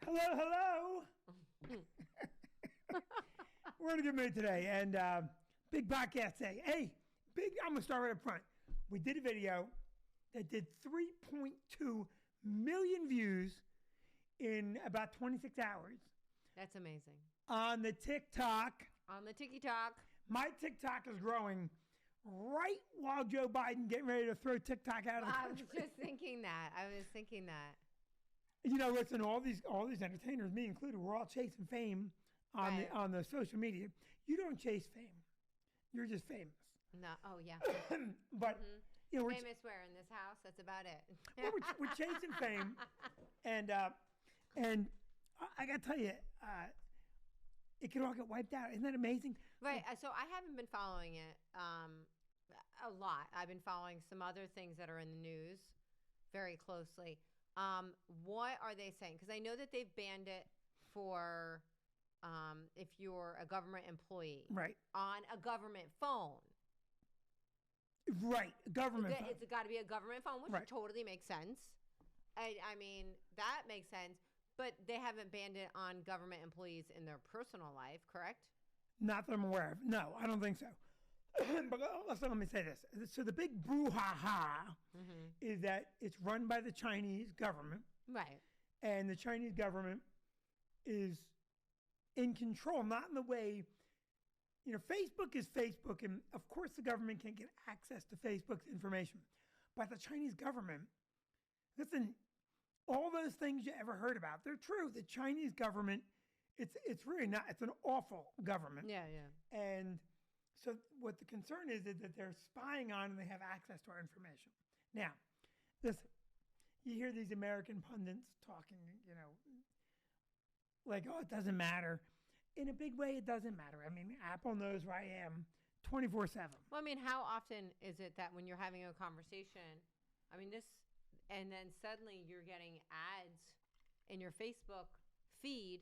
Hello, hello. We're in a good mood today, and big podcast day. Hey, I'm gonna start right up front. We did a video that did 3.2 million views in about 26 hours That's amazing. on the TikTok. On the TikTok. My TikTok is growing right while Joe Biden getting ready to throw TikTok out of the I was country. just thinking that. You know, listen, all these entertainers, me included, we're all chasing fame on Right. the social media. You don't chase fame; you're just famous. No. Oh, yeah. But you know, we're, Famous where in this house? That's about it. well, we're chasing fame, and I gotta tell you, it could all get wiped out. Isn't that amazing? Right. So I haven't been following it a lot. I've been following some other things that are in the news very closely. What are they saying? Because I know that they've banned it for if you're a government employee Right, on a government phone. right. Government. It's got to be a government phone, which Right. totally makes sense. I mean, that makes sense. But they haven't banned it on government employees in their personal life, correct? Not that I'm aware of. No, I don't think so. But listen, let me say this. So the big brouhaha is that it's run by the Chinese government, Right. and the Chinese government is in control, not in the way, you know, Facebook is Facebook, and of course the government can't get access to Facebook's information. But the Chinese government, listen, all those things you ever heard about, they're true. The Chinese government, it's really not, it's an awful government. Yeah, yeah. And so what the concern is that they're spying on and they have access to our information. Now, listen, you hear these American pundits talking, you know, like, oh, it doesn't matter. In a big way, it doesn't matter. I mean, Apple knows where I am 24/7. Well, I mean, how often is it that when you're having a conversation, I mean, and then suddenly you're getting ads in your Facebook feed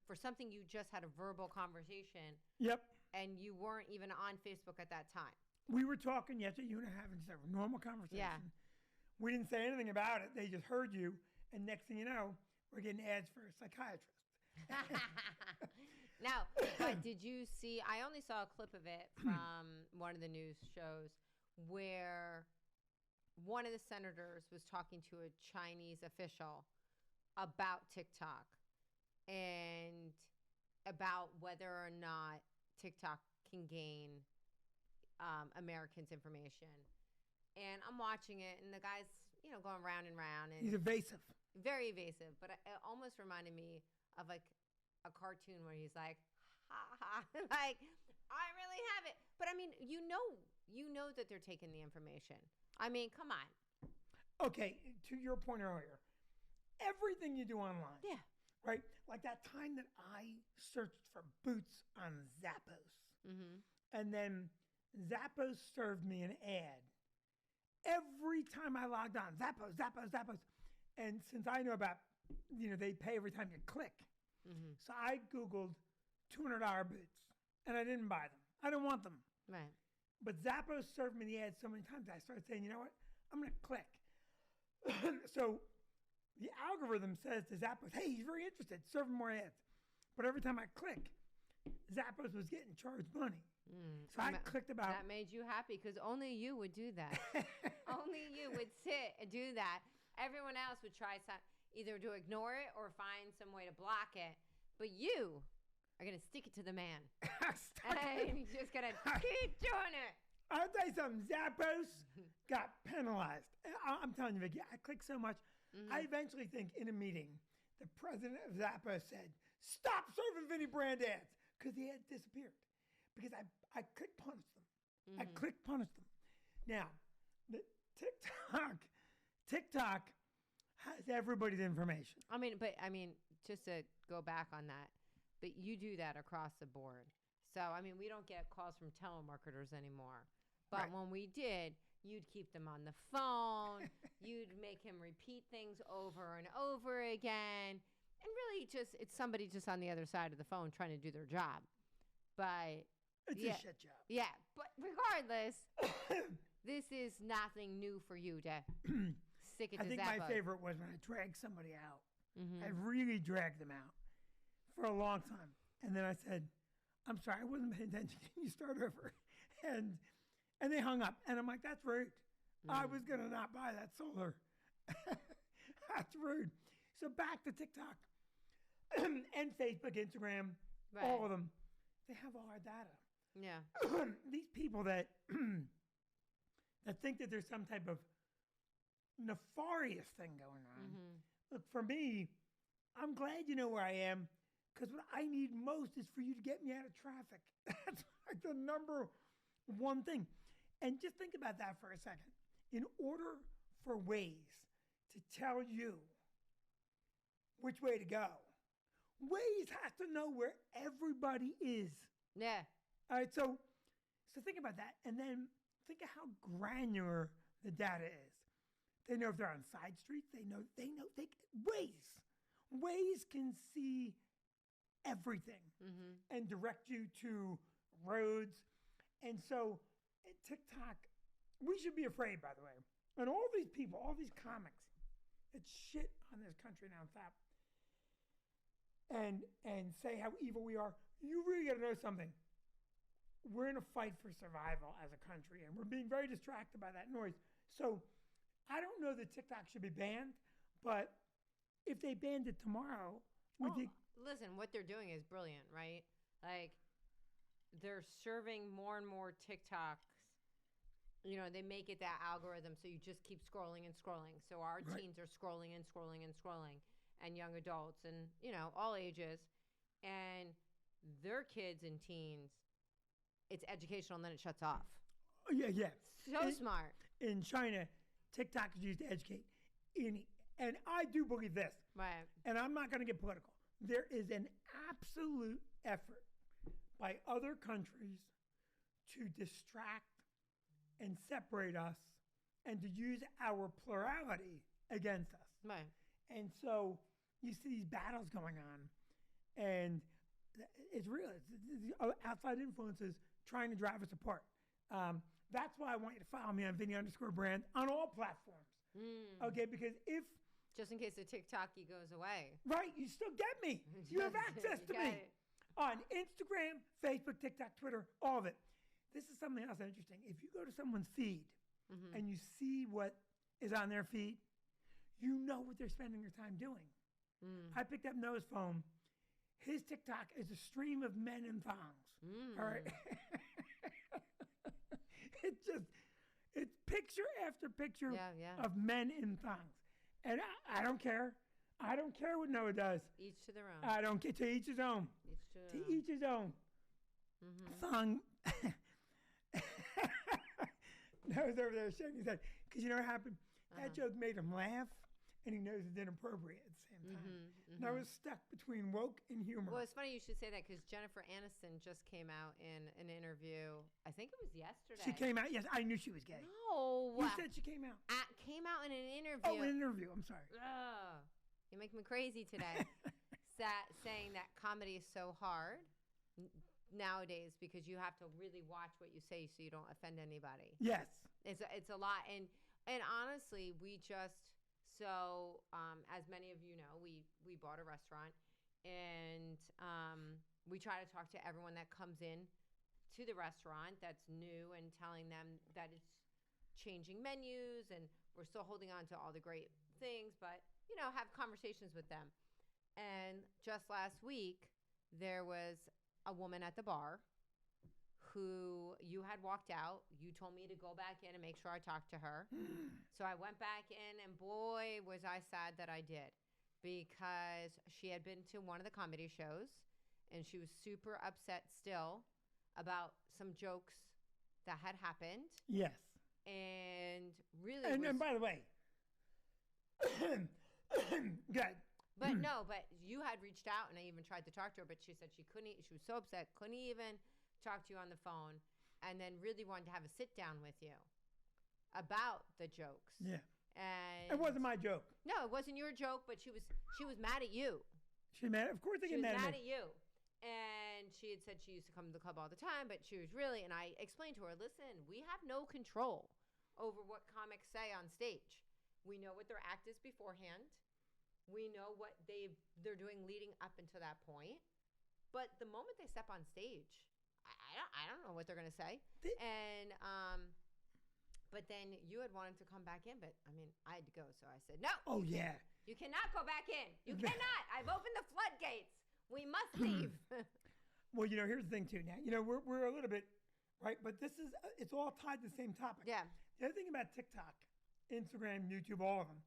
for something you just had a verbal conversation Yep. and you weren't even on Facebook at that time. We were talking yesterday, you and I having just a normal conversation. We didn't say anything about it. They just heard you. And next thing you know, we're getting ads for a psychiatrist. Now, but did you see? I only saw a clip of it from one of the news shows where one of the senators was talking to a Chinese official about TikTok and about whether or not TikTok can gain Americans' information. And I'm watching it, and the guy's, you know, going round and round, and He's evasive. very evasive. But it almost reminded me of like a cartoon where he's like, ha ha, like, I really have it. But I mean, you know that they're taking the information. I mean, come on. Okay, to your point earlier, everything you do online, Yeah. right? Like that time that I searched for boots on Zappos, Mm-hmm. and then Zappos served me an ad. Every time I logged on, Zappos. And since I know about, you know, they pay every time you click. Mm-hmm. So I Googled $200 boots, and I didn't buy them. I didn't want them. Right. But Zappos served me the ad so many times, I started saying, you know what? I'm going to click. So the algorithm says to Zappos, hey, he's very interested, serve him more ads. But every time I click, Zappos was getting charged money. So I clicked about... That made you happy because only you would do that. Only you would sit and do that. Everyone else would try either to ignore it or find some way to block it. But you are going to stick it to the man. And you're just going to keep doing it. I'll tell you something. Zappos got penalized. I'm telling you, Vicki, I clicked so much. I eventually think in a meeting, the president of Zappos said, stop serving Vinnie brand ads, because the ads disappeared. Because I click punished them. I click punished them. Now, the TikTok has everybody's information. I mean, just to go back on that, but you do that across the board. So, I mean, we don't get calls from telemarketers anymore. But Right. when we did, you'd keep them on the phone. You'd make him repeat things over and over again. And really just, it's somebody just on the other side of the phone trying to do their job. But It's yeah, a shit job. yeah. But regardless, this is nothing new for you to stick it I to think Zappos. my favorite was when I dragged somebody out Mm-hmm. I really dragged them out for a long time. And then I said, I'm sorry, I wasn't paying attention. Can you start over? And they hung up. And I'm like, that's rude. I was going to not buy that solar. That's rude. So back to TikTok and Facebook, Instagram, all of them. They have all our data. Yeah. These people that that think that there's some type of nefarious thing going on. Mm-hmm. Look, for me, I'm glad you know where I am, because what I need most is for you to get me out of traffic. That's like the number one thing. And just think about that for a second. In order for Waze to tell you which way to go, Waze has to know where everybody is. Yeah. All right, so think about that, and then think of how granular the data is. They know if they're on side streets. Waze can see everything and direct you to roads. And so at TikTok, we should be afraid, by the way. And all these people, all these comics that shit on this country nonstop and say how evil we are, you really got to know something. We're in a fight for survival as a country, and we're being very distracted by that noise. So I don't know that TikTok should be banned, but if they banned it tomorrow, listen, what they're doing is brilliant, right? Like, they're serving more and more TikToks. You know, they make it that algorithm so you just keep scrolling and scrolling. So our teens are scrolling and scrolling and scrolling, and young adults and, you know, all ages. And their kids and teens, it's educational and then it shuts off. Yeah. So smart. In China, TikTok is used to educate. And I do believe this. Right. And I'm not going to get political. There is an absolute effort by other countries to distract and separate us and to use our plurality against us. Right. And so you see these battles going on, and it's real. It's outside influences trying to drive us apart. That's why I want you to follow me on Vinnie_brand on all platforms. Okay, because if... Just in case the TikTok goes away. Right, you still get me. You have access to me. On Instagram, Facebook, TikTok, Twitter, all of it. This is something else interesting. If you go to someone's feed and you see what is on their feed, you know what they're spending their time doing. I picked up Noah's phone. His TikTok is a stream of men in thongs. All right. It's picture after picture of men in thongs. And I don't care. I don't care what Noah does. Each to their own. I don't care. To each his own. To each his own. Thong. Noah's over there shaking his head. Because you know what happened? That joke made him laugh, and he knows it's inappropriate at the same time. Noah's stuck between woke and humor. Well, it's funny you should say that, because Jennifer Aniston just came out in an interview. I think it was yesterday. She came out? Yes, I knew she was gay. No. You said she came out. Came out in an interview. Oh, an interview. I'm sorry. You make me crazy today. Saying that comedy is so hard nowadays because you have to really watch what you say so you don't offend anybody. Yes. It's a lot. And honestly, we just... So, as many of you know, we bought a restaurant, and we try to talk to everyone that comes in to the restaurant that's new and telling them that it's changing menus and we're still holding on to all the great things, but, you know, have conversations with them. And just last week, there was a woman at the bar who you had walked out. You told me to go back in and make sure I talked to her. So I went back in, and boy, was I sad that I did, because she had been to one of the comedy shows, and she was super upset still about some jokes that had happened. Yes. And really And by the way, good. But no, but you had reached out, and I even tried to talk to her, but she said she couldn't. She was so upset, couldn't even talk to you on the phone, and then really wanted to have a sit down with you about the jokes. Yeah. And it wasn't my joke. No, it wasn't your joke, but she was mad at you. She mad? Of course they get mad at me. She was mad at you. And she had said she used to come to the club all the time, but she was really, and I explained to her, listen, we have no control over what comics say on stage. We know what their act is beforehand. We know what they're doing leading up until that point. But the moment they step on stage, I don't know what they're going to say. And but then you had wanted to come back in, but I mean, I had to go, so I said no. Oh yeah. You cannot go back in. You cannot. I've opened the floodgates. We must leave. Well, here's the thing too. Now, we're a little bit right, but it's all tied to the same topic. Yeah. The other thing about TikTok, Instagram, YouTube, all of them.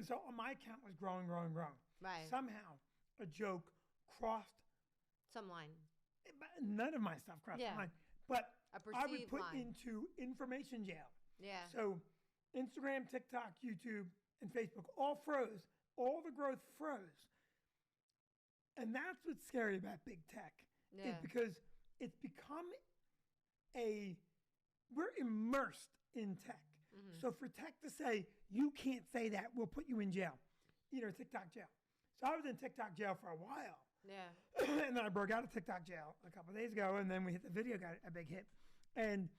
So my account was growing. Right. Somehow a joke crossed some line. None of my stuff crossed the line, but I would put line. into information jail. Yeah. So Instagram, TikTok, YouTube, and Facebook all froze. All the growth froze. And that's what's scary about big tech. Yeah. Is because it's become we're immersed in tech. Mm-hmm. So for tech to say, you can't say that, we'll put you in jail, TikTok jail. So I was in TikTok jail for a while. Yeah. And then I broke out of TikTok jail a couple of days ago, and then we hit the video, got a big hit. And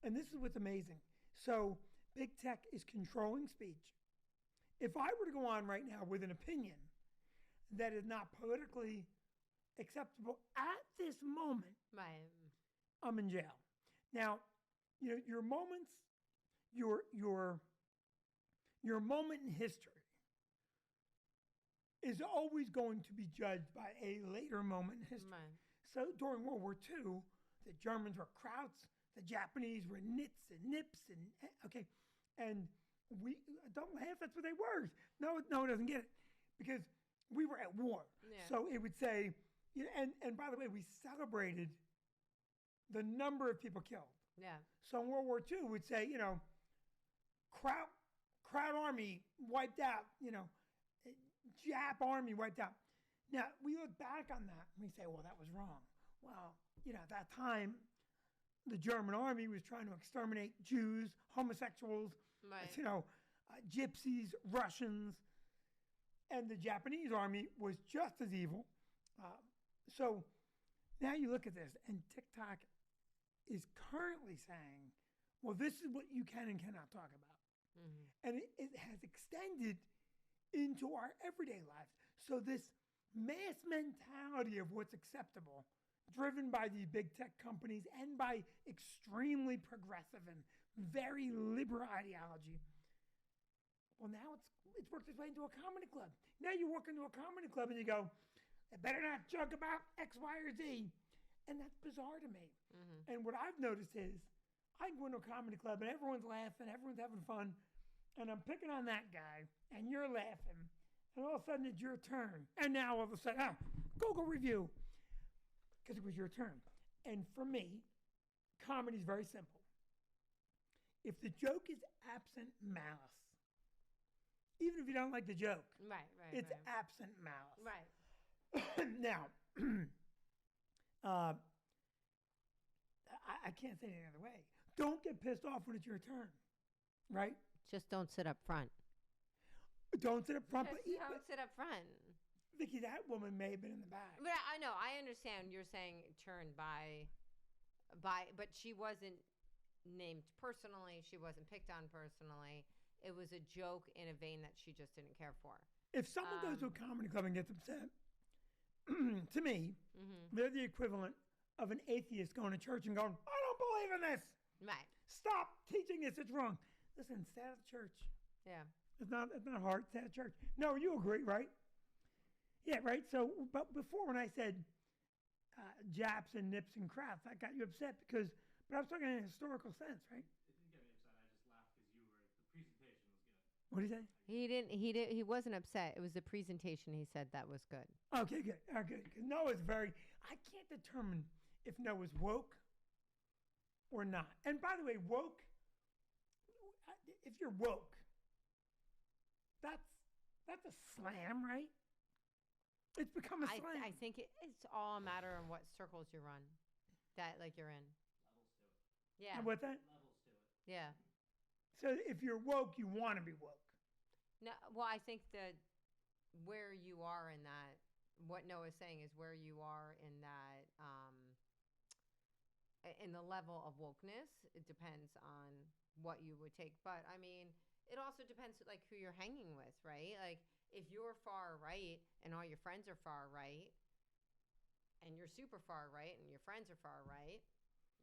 this is what's amazing. So big tech is controlling speech. If I were to go on right now with an opinion that is not politically acceptable at this moment, right, I'm in jail. Now, your moments, your moment in history is always going to be judged by a later moment in history. Right. So during World War II, the Germans were krauts, the Japanese were nits and nips, and we don't laugh. That's what they were. No, it doesn't get it, because we were at war. Yeah. So it would say, and by the way, we celebrated the number of people killed. Yeah. So in World War II, we'd say, Kraut army wiped out, Jap army wiped out. Now, we look back on that and we say, well, that was wrong. Well, at that time, the German army was trying to exterminate Jews, homosexuals, right. Gypsies, Russians, and the Japanese army was just as evil. So now you look at this, and TikTok is currently saying, well, this is what you can and cannot talk about. Mm-hmm. And it has extended into our everyday lives. So this mass mentality of what's acceptable, driven by these big tech companies and by extremely progressive and very liberal ideology, well, now it's worked its way into a comedy club. Now you walk into a comedy club and you go, I better not joke about X, Y, or Z. And that's bizarre to me. Mm-hmm. And what I've noticed is I can go into a comedy club and everyone's laughing, everyone's having fun, and I'm picking on that guy, and you're laughing, and all of a sudden it's your turn. And now all of a sudden, go review, because it was your turn. And for me, comedy is very simple. If the joke is absent malice, even if you don't like the joke, it's absent malice. Right. Now, I can't say it any other way. Don't get pissed off when it's your turn, right? Just don't sit up front. Don't sit up front. Don't sit up front. Vicki, that woman may have been in the back. But I know. I understand you're saying turn by, but she wasn't named personally. She wasn't picked on personally. It was a joke in a vein that she just didn't care for. If someone goes to a comedy club and gets upset, to me, they're the equivalent of an atheist going to church and going, I don't believe in this. Right. Stop teaching this. It's wrong. Listen, stay out of church. Yeah. It's not hard. Stay out of church. No, you agree, right? Yeah, right. So, but before when I said Japs and nips and crafts, that got you upset but I was talking in a historical sense, right? It didn't get me upset. I just laughed because the presentation was good. What did he say? He wasn't upset. It was the presentation he said that was good. Okay, good. Good. Because Noah's I can't determine if Noah's woke or not. And by the way, woke, if you're woke, that's a slam, right? It's become a slam. I think it's all a matter of what circles you run, that you're in. Levels to it. Yeah. And what's that? Levels to it. Yeah. So if you're woke, you want to be woke. No, well, I think that where you are in that, what Noah's saying is where you are in that, in the level of wokeness. It depends on what you would take, but I mean, it also depends who you're hanging with, right? if you're far right and all your friends are far right, and you're super far right and your friends are far right,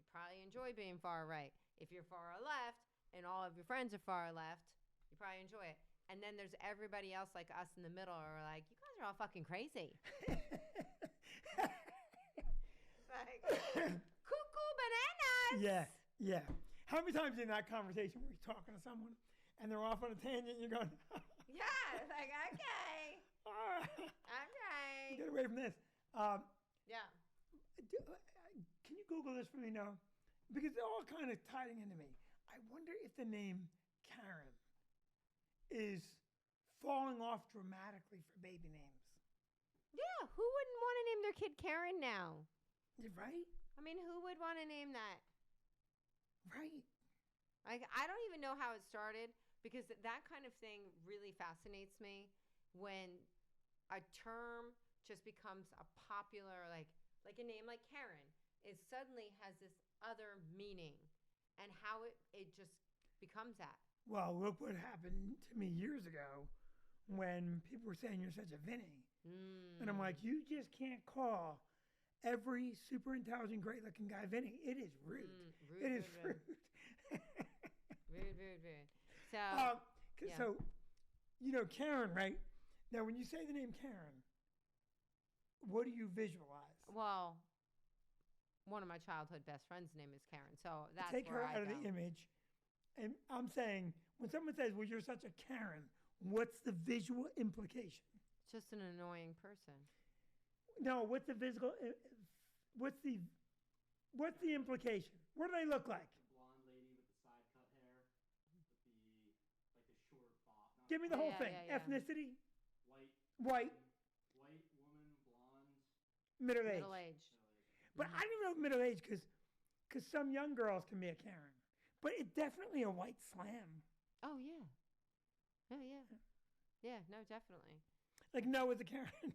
you probably enjoy being far right. If you're far left and all of your friends are far left, you probably enjoy it. And then there's everybody else like us in the middle who are like, you guys are all fucking crazy. Like, cuckoo bananas. Yeah, yeah. How many times in that conversation were you talking to someone and they're off on a tangent and you're going, Yeah, like, okay. Okay. Get away from this. Yeah. Can you Google this for me now? Because it's all kind of tying into me. I wonder if the name Karen is falling off dramatically for baby names. Yeah, who wouldn't want to name their kid Karen now? You're right? I mean, who would want to name that? Right. Like, I don't even know how it started, because that kind of thing really fascinates me when a term just becomes a popular, like a name like Karen. It suddenly has this other meaning, and how it just becomes that. Well, look what happened to me years ago when people were saying you're such a Vinnie. And I'm like, you just can't call every super intelligent, great looking guy Vinnie. It is rude. Rude, It is rude. Rude. So, yeah. So, Karen, right? Now, when you say the name Karen, what do you visualize? Well, one of my childhood best friends' name is Karen, so that's Take her where out I of go. the image. And I'm saying, when someone says, well, you're such a Karen, what's the visual implication? Just an annoying person. No, what's the physical? What's the implication? What do they look like? Blonde lady with the side cut hair, with the short bob. Give me the whole Yeah, thing. yeah, yeah. Ethnicity, White white, woman, blonde. middle age. Middle age. But I don't know middle age because some young girls can be a Karen. But it's definitely a white slam. Oh, yeah. Oh, yeah. Yeah, no, definitely. Like Noah's a Karen.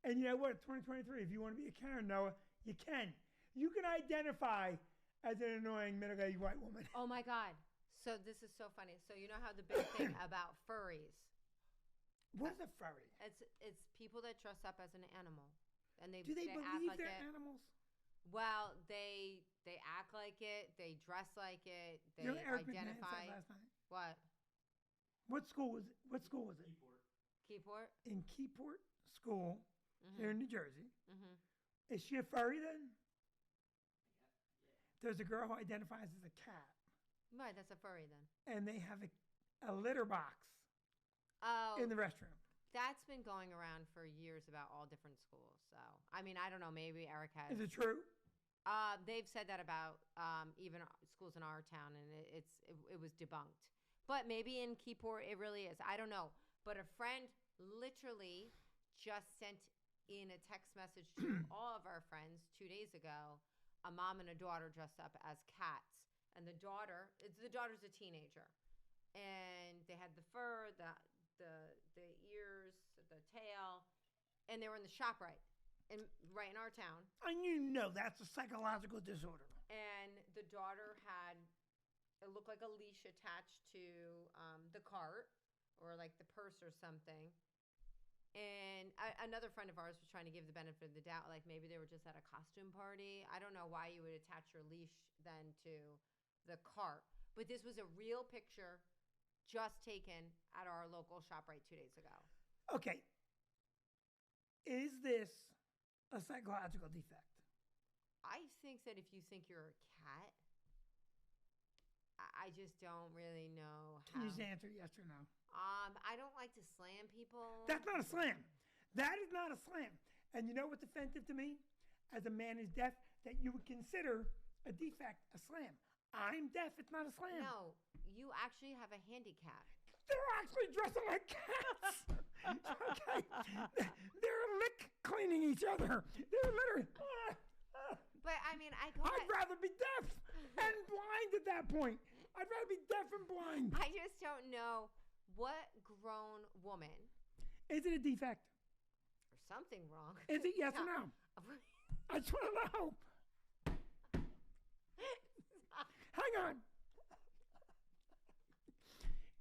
And you know what? 2023, if you want to be a Karen, Noah, you can. You can identify as an annoying middle-aged white woman. Oh, my God. So this is so funny. So you know how the big thing about furries? What is a furry? It's people that dress up as an animal, and Do they act believe like they're it. animals? Well, they act like it. They dress like it. They You know what Eric McMahon identify. said last night? What? What school was it? What school was it? Keyport? In Keyport School here in New Jersey. Mm-hmm. Is she a furry then? There's a girl who identifies as a cat, Right, that's a furry then. and they have a litter box Oh, in the restroom. that's been going around for years about all different schools. So, I mean, I don't know. Maybe Eric has. Is it true? They've said that about even schools in our town, and it was debunked. But maybe in Keyport it really is. I don't know. But a friend literally just sent in a text message to all of our friends 2 days ago. A mom and a daughter dressed up as cats, and the daughter's a teenager, and they had the fur, the ears, the tail, and they were in the ShopRite, right in our town. And that's a psychological disorder. And the daughter had, it looked like a leash attached to the cart, or like the purse or something. And another friend of ours was trying to give the benefit of the doubt, like maybe they were just at a costume party. I don't know why you would attach your leash then to the cart. But this was a real picture just taken at our local ShopRite 2 days ago. Okay. Is this a psychological defect? I think that if you think you're a cat, I just don't really know how. Can you just answer yes or no? I don't like to slam people. That's not a slam. That is not a slam. And you know what's offensive to me? As a man who's deaf, that you would consider a defect a slam. I'm deaf. It's not a slam. No, you actually have a handicap. They're actually dressing like cats. Okay. They're lick cleaning each other. They're literally. But I mean, I'd rather be deaf and blind at that point. I'd rather be deaf and blind. I just don't know what grown woman. Is it a defect? Or something wrong. Is it yes or no? I just want to know. Hang on.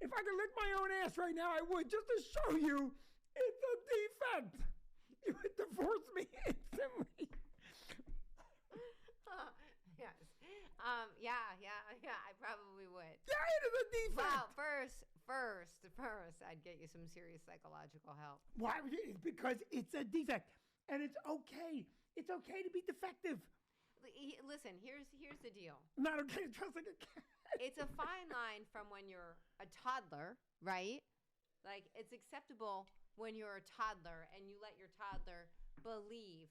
If I could lick my own ass right now, I would, just to show you it's a defect. You would divorce me instantly. Yes. Yeah. I probably would. Yeah, it is a defect. Well, first, I'd get you some serious psychological help. Why would you? It's because it's a defect, and it's okay. It's okay to be defective. Listen, here's the deal. Not okay to dress like a cat. It's a fine line from when you're a toddler, right? Like, it's acceptable when you're a toddler and you let your toddler believe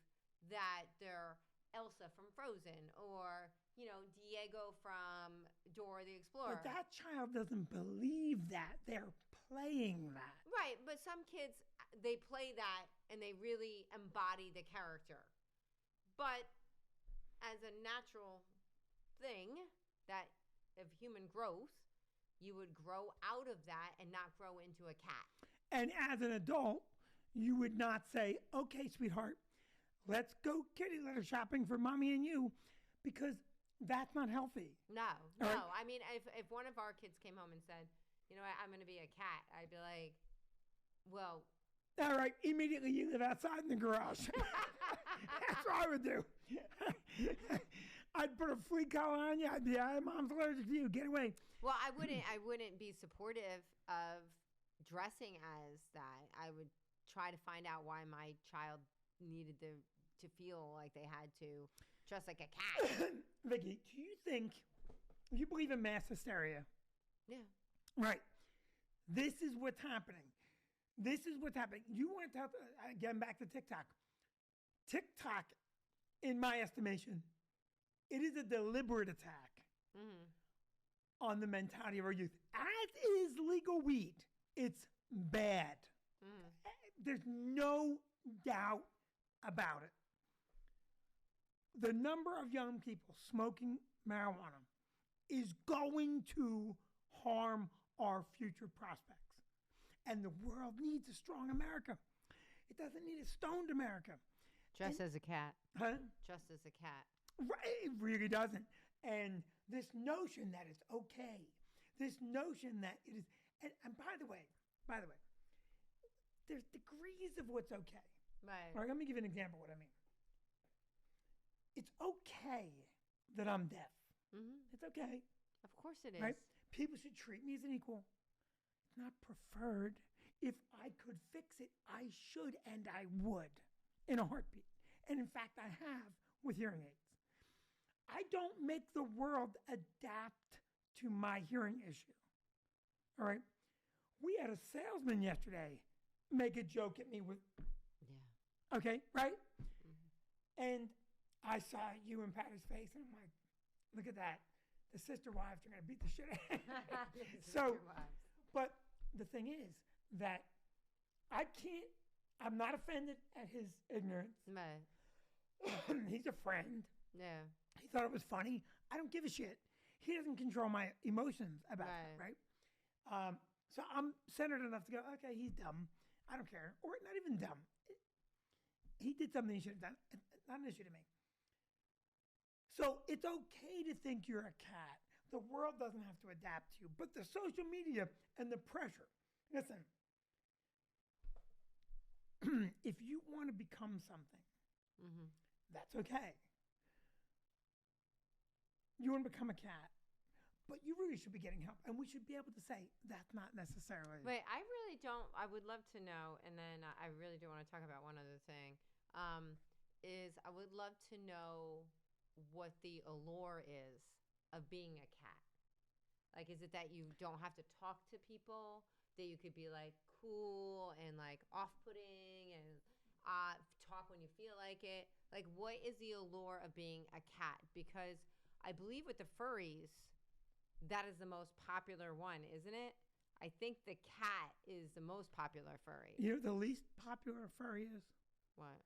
that they're Elsa from Frozen or, Diego from Dora the Explorer. But that child doesn't believe that. They're playing that. Right, but some kids, they play that and they really embody the character. But as a natural thing that of human growth, you would grow out of that and not grow into a cat. And as an adult, you would not say, okay, sweetheart, let's go kitty litter shopping for mommy and you, because that's not healthy. No. Right? I mean, if one of our kids came home and said, you know what, I'm going to be a cat, I'd be like, well. All right, immediately you live outside in the garage. That's what I would do. I'd put a flea collar on you. I'd be, mom's allergic to you. Get away. Well, I wouldn't be supportive of dressing as that. I would try to find out why my child needed to feel like they had to dress like a cat. Vicki, do you believe in mass hysteria? Yeah. Right. This is what's happening. You want to tell, again, back to TikTok. TikTok, in my estimation, it is a deliberate attack on the mentality of our youth. As is legal weed. It's bad. There's no doubt about it. The number of young people smoking marijuana is going to harm our future prospects. And the world needs a strong America. It doesn't need a stoned America. Just as a cat. Huh? Just as a cat. Right, it really doesn't. And this notion that it's okay, this notion that it is, and by the way, there's degrees of what's okay. Right. All right, let me give you an example of what I mean. It's okay that I'm deaf. It's okay. Of course it is. Right? People should treat me as an equal. It's not preferred. If I could fix it, I should and I would in a heartbeat. And in fact, I have with hearing aids. I don't make the world adapt to my hearing issue. All right? We had a salesman yesterday make a joke at me with, okay, right? And I saw you and Patty's face, and I'm like, look at that. The sister wives are going to beat the shit out of me. So, but the thing is that I'm not offended at his ignorance. Right. He's a friend. Yeah. He thought it was funny. I don't give a shit. He doesn't control my emotions about it, right? So I'm centered enough to go, okay, he's dumb. I don't care. Or not even dumb. He did something he should have done. Not an issue to me. So it's okay to think you're a cat. The world doesn't have to adapt to you. But the social media and the pressure. Listen, if you want to become something, that's okay. You want to become a cat, but you really should be getting help. And we should be able to say that's not necessarily. Wait, I really don't. I would love to know, and then I really do want to talk about one other thing. Is I would love to know what the allure is of being a cat. Like, is it that you don't have to talk to people, that you could be like cool and like off-putting and talk when you feel like it? Like, what is the allure of being a cat? Because I believe with the furries, that is the most popular one, isn't it? I think the cat is the most popular furry. You know, the least popular furry is? What?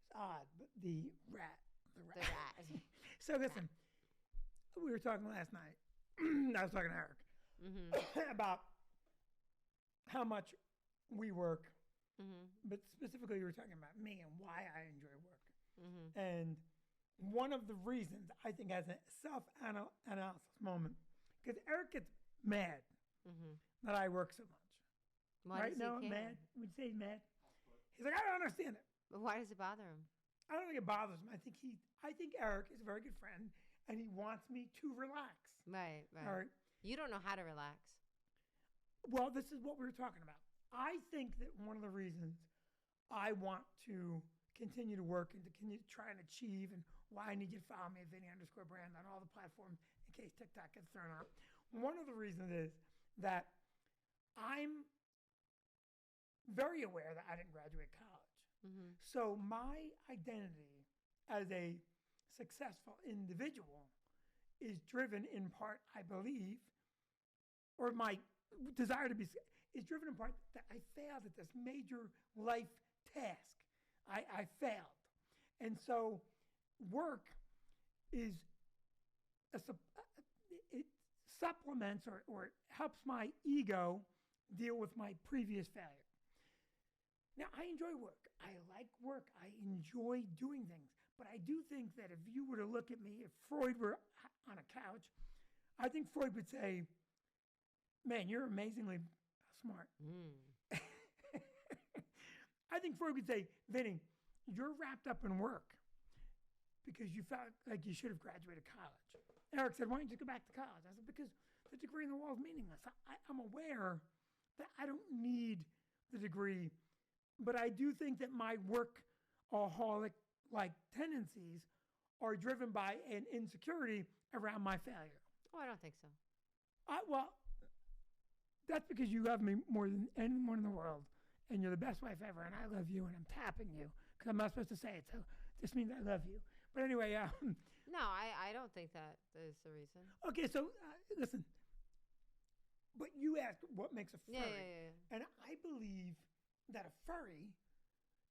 It's odd, but the rat. The rat. So listen, we were talking last night. I was talking to Eric about how much we work, but specifically we were talking about me and why I enjoy work. And one of the reasons I think as a self-analysis moment, because Eric gets mad that I work so much. Why right does he now, care? mad. Would you say he's mad? He's like, I don't understand it. But why does it bother him? I don't think it bothers him. I think Eric is a very good friend, and he wants me to relax. Right. All right. You don't know how to relax. Well, this is what we were talking about. I think that one of the reasons I want to continue to work and to continue to try and achieve, and why I need you to follow me at Vinnie_brand on all the platforms in case TikTok gets thrown out. One of the reasons is that I'm very aware that I didn't graduate college. So my identity as a successful individual is driven in part, I believe, or my desire to be is driven in part that I failed at this major life task. I failed. And so work is it supplements or helps my ego deal with my previous failure. Now, I enjoy work. I like work. I enjoy doing things. But I do think that if you were to look at me, if Freud were on a couch, I think Freud would say, man, you're amazingly smart. I think Freud would say, Vinny, you're wrapped up in work because you felt like you should have graduated college. Eric said, why don't you go back to college? I said, because the degree in the wall is meaningless. I'm aware that I don't need the degree, but I do think that my workaholic-like tendencies are driven by an insecurity around my failure. Oh, I don't think so. Well, that's because you love me more than anyone in the world, and you're the best wife ever, and I love you, and I'm tapping you because I'm not supposed to say it, so this means I love you. But anyway, no, I don't think that is the reason. Okay, so listen. But you asked what makes a furry, Yeah. and I believe that a furry,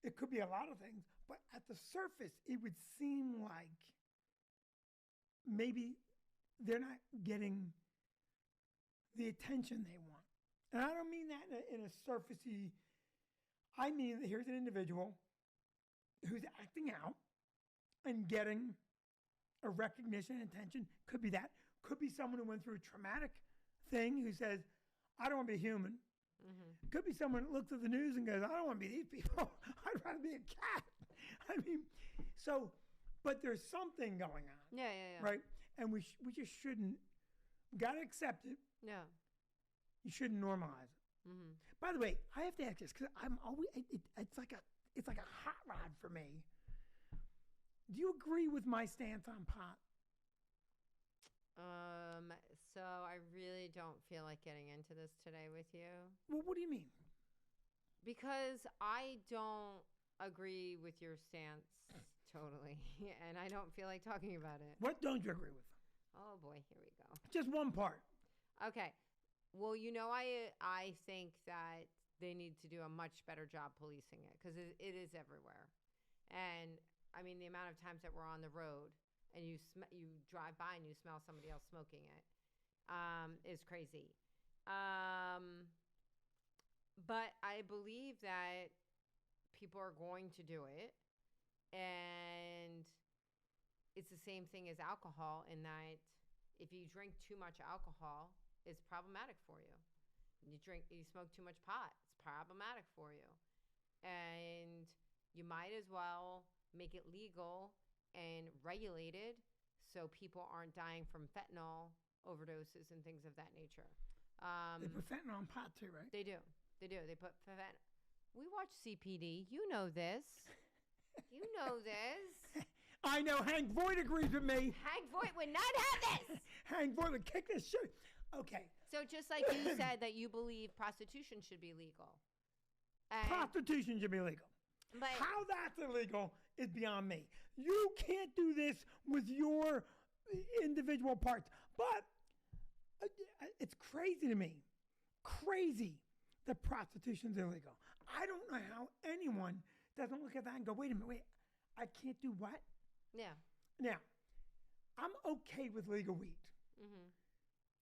it could be a lot of things, but at the surface, it would seem like maybe they're not getting the attention they want. And I don't mean that in a surfacey, I mean that here's an individual who's acting out and getting a recognition and attention. Could be that. Could be someone who went through a traumatic thing who says, I don't want to be human. Could be someone that looks at the news and goes, I don't want to be these people. I'd rather be a cat. I mean, so, but there's something going on. Yeah. Right? And we just shouldn't, got to accept it. Yeah. You shouldn't normalize it. By the way, I have to ask this because I'm always, it's like a hot rod for me. Do you agree with my stance on pot? So I really don't feel like getting into this today with you. Well, what do you mean? Because I don't agree with your stance totally, and I don't feel like talking about it. What don't you agree with? Oh boy, here we go. Just one part. Okay. Well, I think that they need to do a much better job policing it because it is everywhere. And I mean, the amount of times that we're on the road and you drive by and you smell somebody else smoking it is crazy. But I believe that people are going to do it. And it's the same thing as alcohol in that if you drink too much alcohol, it's problematic for you. You smoke too much pot, it's problematic for you. And you might as well make it legal and regulated so people aren't dying from fentanyl overdoses and things of that nature. They put fentanyl on pot too, right? They do. They put fentanyl. We watch CPD. You know this. You know this. I know Hank Voigt agrees with me. Hank Voigt would not have this. Hank Voigt would kick this shit. Okay. So just like you said that you believe prostitution should be legal. Prostitution should be legal. But how that's illegal is beyond me. You can't do this with your individual parts. But it's crazy to me. Crazy that prostitution's illegal. I don't know how anyone doesn't look at that and go, wait a minute, I can't do what? Yeah. Now, I'm okay with legal weed.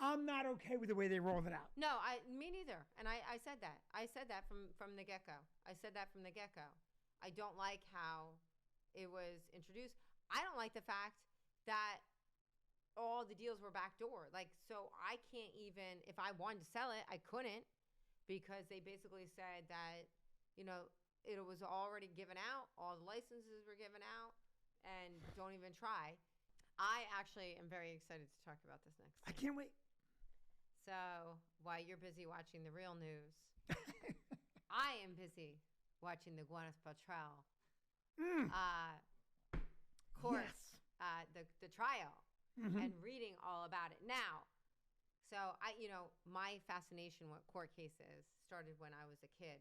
I'm not okay with the way they rolled it out. No, me neither. And I said that. I said that from the get-go. I don't like how it was introduced. I don't like the fact that all the deals were backdoor. Like, so I can't even, if I wanted to sell it, I couldn't, because they basically said that, it was already given out. All the licenses were given out, and don't even try. I actually am very excited to talk about this next. I can't wait. So while you're busy watching the real news, I am busy watching the Gwyneth Paltrow court, the trial, and reading all about it. Now, so my fascination with court cases started when I was a kid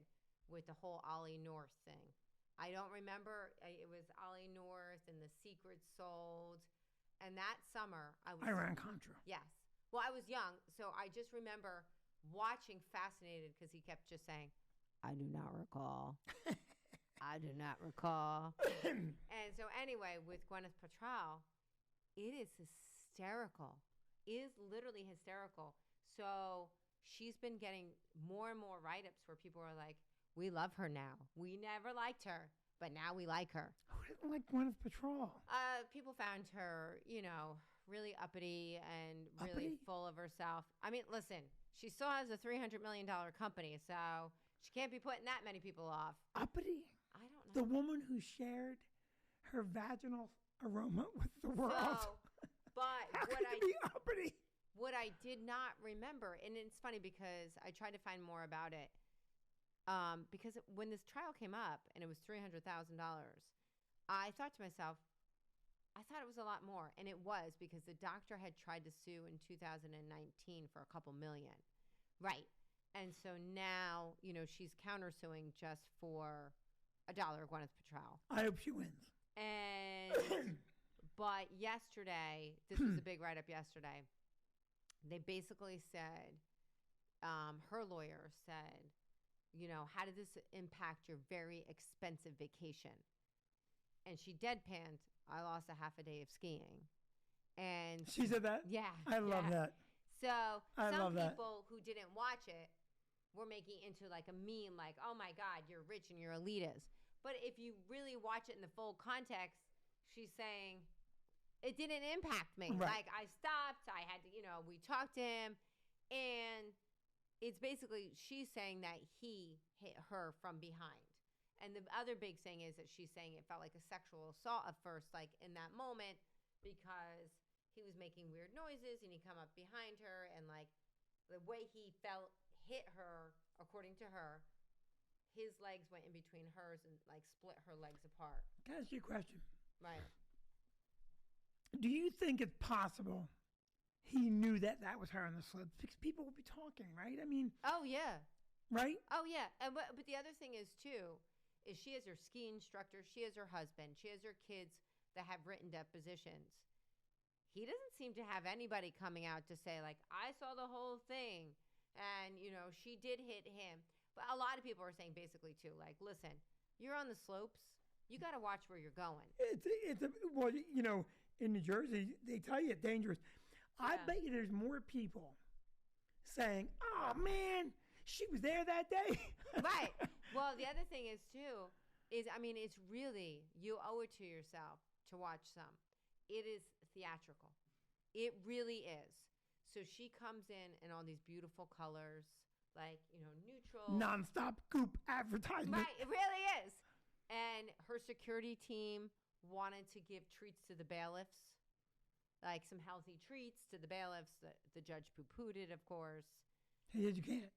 with the whole Ollie North thing. I don't remember. It was Ollie North and the Secrets Sold. And that summer, I was... Iran-Contra. Yes. Well, I was young, so I just remember watching, fascinated, because he kept just saying, I do not recall. I do not recall. And so anyway, with Gwyneth Paltrow, it is hysterical. It is literally hysterical. So she's been getting more and more write-ups where people are like, we love her now. We never liked her, but now we like her. Who didn't like Gwyneth Paltrow? People found her, really uppity and really full of herself. I mean, listen, she still has a $300 million company, so she can't be putting that many people off. Uppity? I don't know. The woman who shared her vaginal aroma with the world. So, but How could it be uppity? What I did not remember, and it's funny because I tried to find more about it, because when this trial came up and it was $300,000, I thought to myself, I thought it was a lot more. And it was, because the doctor had tried to sue in 2019 for a couple million. Right. And so now, she's countersuing just for $1, Gwyneth Paltrow. I hope she wins. And, but yesterday, this was a big write-up yesterday. They basically said, her lawyer said, how did this impact your very expensive vacation? And she deadpanned, I lost a half a day of skiing. And she said that? Yeah. I love that. So some people who didn't watch it were making into like a meme, like, oh my God, you're rich and you're elitist. But if you really watch it in the full context, she's saying, it didn't impact me. Right. Like, I stopped, I had to, we talked to him, and it's basically, she's saying that he hit her from behind. And the other big thing is that she's saying it felt like a sexual assault at first, like in that moment, because he was making weird noises and he come up behind her, and like the way he hit her, according to her, his legs went in between hers and like split her legs apart. Can I ask you a question? Right. Do you think it's possible he knew that was her on the slopes? Because people will be talking, right? I mean... Oh, yeah. Right? Oh, yeah. And but the other thing is, too, is she has her ski instructor, she has her husband, she has her kids that have written depositions. He doesn't seem to have anybody coming out to say, like, I saw the whole thing, and, she did hit him. But a lot of people are saying basically, too, like, listen, you're on the slopes. You got to watch where you're going. Well, in New Jersey, they tell you it's dangerous. Yeah. I bet you there's more people saying, oh, man, she was there that day. Right. Well, the other thing is, too, it's really, you owe it to yourself to watch some. It is theatrical. It really is. So she comes in all these beautiful colors, like, neutral. Nonstop goop advertisement. Right, it really is. And her security team wanted to give treats to the bailiffs, like some healthy treats to the bailiffs. The judge poo-pooed it, of course. He said, you can't.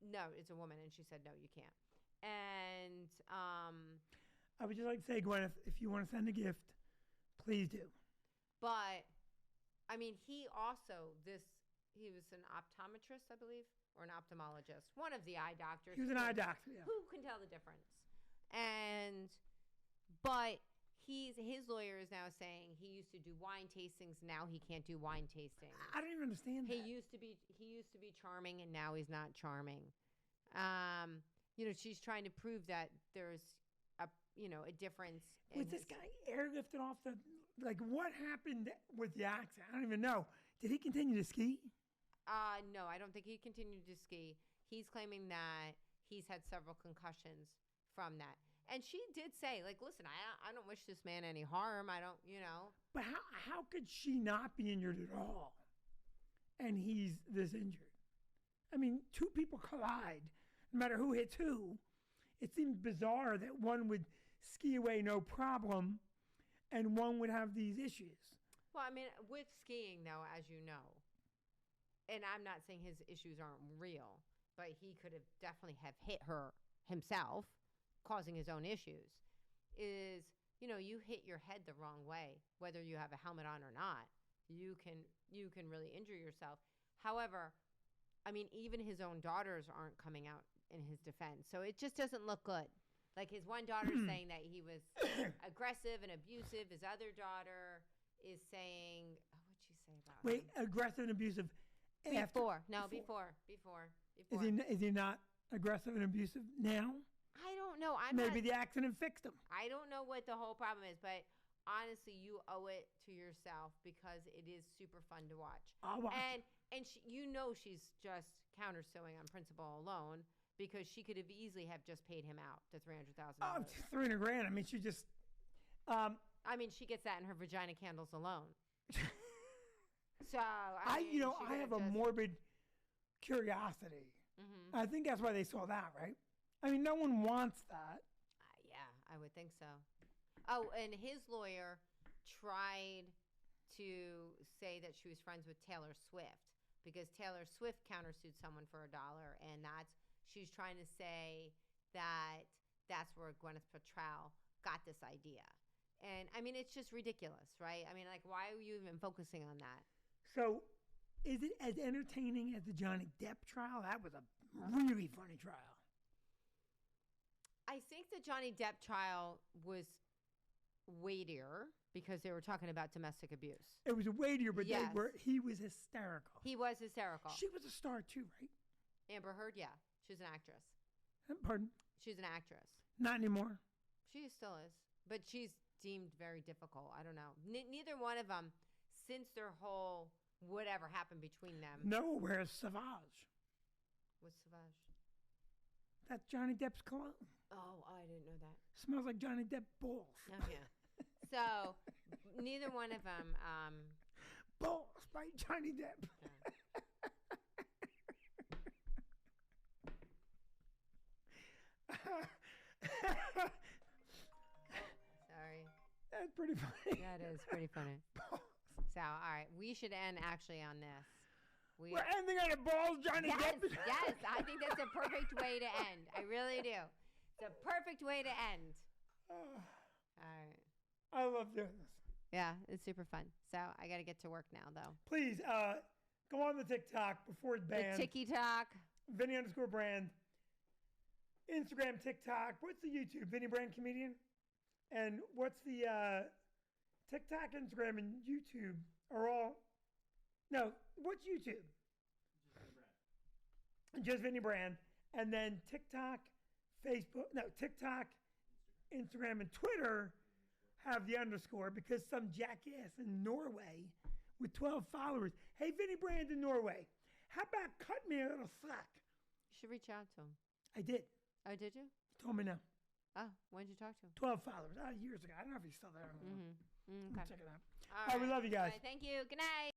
No, it's a woman, and she said, no, you can't. And I would just like to say, Gwyneth, if you want to send a gift, please do. But, he was an optometrist, I believe, or an ophthalmologist, one of the eye doctors. He was an eye doctor, yeah. Who can tell the difference? But his lawyer is now saying he used to do wine tastings, now he can't do wine tastings. I don't even understand that. He used to be charming, and now he's not charming. She's trying to prove that there's a difference. Was this guy airlifted off the, like, what happened with the accident? I don't even know. Did he continue to ski? No, I don't think he continued to ski. He's claiming that he's had several concussions from that. And she did say, like, listen, I don't wish this man any harm. I don't, But how could she not be injured at all? And he's this injured. I mean, two people collide, no matter who hits who. It seems bizarre that one would ski away no problem and one would have these issues. Well, I mean, with skiing, though, as you know, and I'm not saying his issues aren't real, but he could have definitely have hit her himself, causing his own issues, is, you hit your head the wrong way, whether you have a helmet on or not, you can really injure yourself. However, I mean, even his own daughters aren't coming out in his defense. So it just doesn't look good. Like his one daughter's saying that he was aggressive and abusive. His other daughter is saying, what'd she say about him? Aggressive and abusive Before. Is he not aggressive and abusive now? I don't know. Maybe the accident fixed him. I don't know what the whole problem is, but honestly, you owe it to yourself because it is super fun to watch. I'll watch. And she's just countersuing on principle alone because she could have easily have just paid him out the $300,000. Oh, $300,000. I mean, she just. I mean, she gets that in her vagina candles alone. So I have a morbid curiosity. Mm-hmm. I think that's why they saw that, right? I mean, no one wants that. Yeah, I would think so. Oh, and his lawyer tried to say that she was friends with Taylor Swift because Taylor Swift countersued someone for $1, and she's trying to say that that's where Gwyneth Paltrow got this idea. And I mean, it's just ridiculous, right? I mean, like, why are you even focusing on that? So, is it as entertaining as the Johnny Depp trial? That was a really funny trial. I think the Johnny Depp trial was weightier because they were talking about domestic abuse. It was weightier, but Yes. he was hysterical. He was hysterical. She was a star too, right? Amber Heard, yeah. She's an actress. Pardon? She's an actress. Not anymore. She still is. But she's deemed very difficult. I don't know. Neither one of them, since their whole whatever happened between them. No, where's Savage? What's Savage? That's Johnny Depp's cologne. Oh, I didn't know that. Smells like Johnny Depp balls. Oh, yeah. So, neither one of them. Balls by Johnny Depp. Sorry. That's pretty funny. That is pretty funny. So, all right. We should end actually on this. We're ending on a balls, Johnny Depp. Yes. I think that's a perfect way to end. I really do. It's a perfect way to end. All right. I love doing this. Yeah, it's super fun. So I got to get to work now, though. Please go on the TikTok before it's banned. The TikTok. Vinnie_brand. Instagram, TikTok. What's the YouTube? Vinnie Brand Comedian. And what's the TikTok, Instagram, and YouTube are all. No, what's YouTube? Just Vinnie Brand. And then TikTok, Facebook. No, TikTok, Instagram, and Twitter have the underscore because some jackass in Norway with 12 followers. Hey, Vinnie Brand in Norway, how about cut me a little slack? You should reach out to him. I did. Oh, did you? He told me no. Oh, when did you talk to him? 12 followers. Years ago. I don't know if he's still there. Mm-hmm. Okay. Check it out. All right, we love you guys. All right, thank you. Good night.